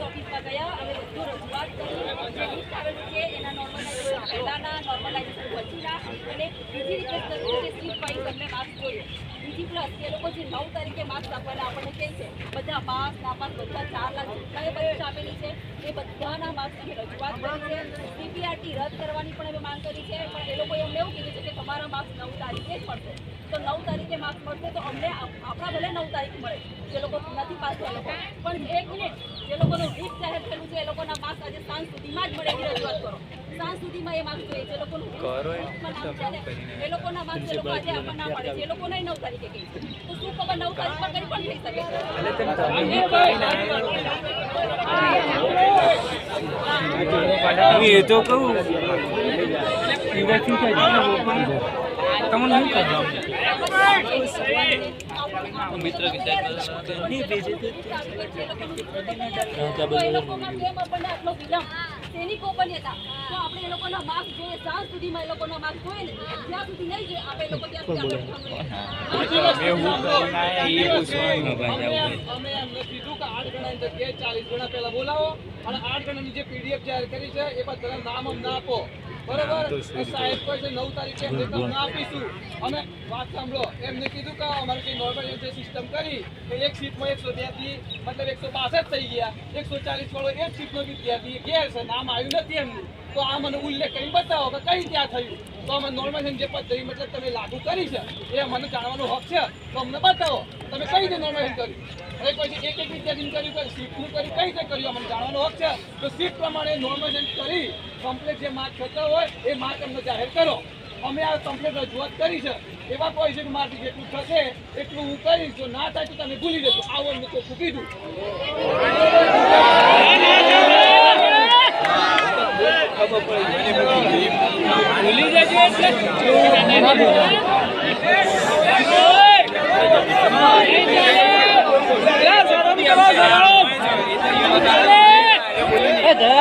ઓફિસમાં ગયા અમે બધું રજૂઆત કરી કારણ કે એના નોર્મલાઇઝેશન પહેલાના નોર્મલાઇઝેશન પછીના અને બીજી રિક્વેસ્ટ કરી કે સ્લીપ વાઇઝ અમને માસ્ક જોઈએ બીજી પ્લસ એ લોકો જે 9 તારીખે માસ્ક આપવાના આપણને કહે છે બધા પાસ નાપાસ બધા 4 લાખ જેટલાએ પરીક્ષા આપેલી છે એ બધાના માસ્ક અમે રજૂઆત કરી છે સીપીઆરટી રદ કરવાની પણ અમે માંગ કરી છે પણ એ લોકોએ અમને એવું કીધું છે કે તમારા માસ્ક 9 તારીખે જ મળશે તો 9 તારીખે માસ્ક મળશે તો અમને આપણા ભલે 9 તારીખ મળે જે લોકો નથી પાસ થયા લોકો પણ 1 મિનિટ જે લોકોનું રીપ જાહેર થયેલું છે એ લોકોના માસ્ક આજે સાંજ સુધીમાં જ મળે એવી રજૂઆત કરો સાંજ સુધીમાં એ માસ્ક જોઈએ જે લોકોનું એ લોકોના માસ્ક એ લોકો આજે આપણને ના પાડે છે એ લોકોને 9 તારીખે કહે છે તો શું ખબર 9 તારીખ પર કંઈ પણ થઈ શકે એ તો કહું તમને શું કહ્યું મિત્ર કે સૈનિકો પણ હતા તો આપણે એ લોકોના માર્ક્સ જોઈએ સાંજ સુધીમાં એ લોકોના માર્ક્સ જોઈએ ને જ્યાં સુધી નહીં જોઈએ આપણે લોકો ત્યાં અમે એમને કીધું કે 8 ગણાની જગ્યાએ 40 ગણા પહેલા બોલાવો અને 8 ગણાની જે પીડીએફ જાહેર કરી છે એ બધા નામ અમને આપો બરોબર સાહેબ કોઈ 9 તારીખે એમને તમને આપીશું અમે વાત સાંભળો એમને કીધું કે અમારે જે નોર્મલ જે સિસ્ટમ કરી કે એક સીટમાં 102 થી મતલબ 162 થઈ ગયા 140 વાળો એક સીટનો વિદ્યાર્થી ઘેર છે નામ આવ્યું નથી એમનું તો આ મને ઉલ્લેખ કરી બતાવો કે કઈ ત્યાં થયું તો અમે નોર્મલ જે પદ્ધતિ મતલબ તમે લાગુ કરી છે એ મને જાણવાનો હક છે તો અમને બતાવો તમે કઈ રીતે નોર્મલ કર્યું હવે કોઈ એક વિદ્યાર્થીને કર્યું કે સીટનું કર્યું કઈ રીતે કર્યું અમને જાણવાનો હક છે તો સીટ પ્રમાણે નોર્મલ કરી કમ્પ્લીટ જે માર્ક થતા હોય એ માર્ક અમને જાહેર કરો અમે આ કમ્પ્લીટ રજૂઆત કરી છે એવા કોઈ છે કે મારથી જેટલું થશે એટલું હું કરીશ જો ના થાય તો તમે ભૂલી જજો આવો અમને ચોખ્ખું કીધું ભૂલી જજો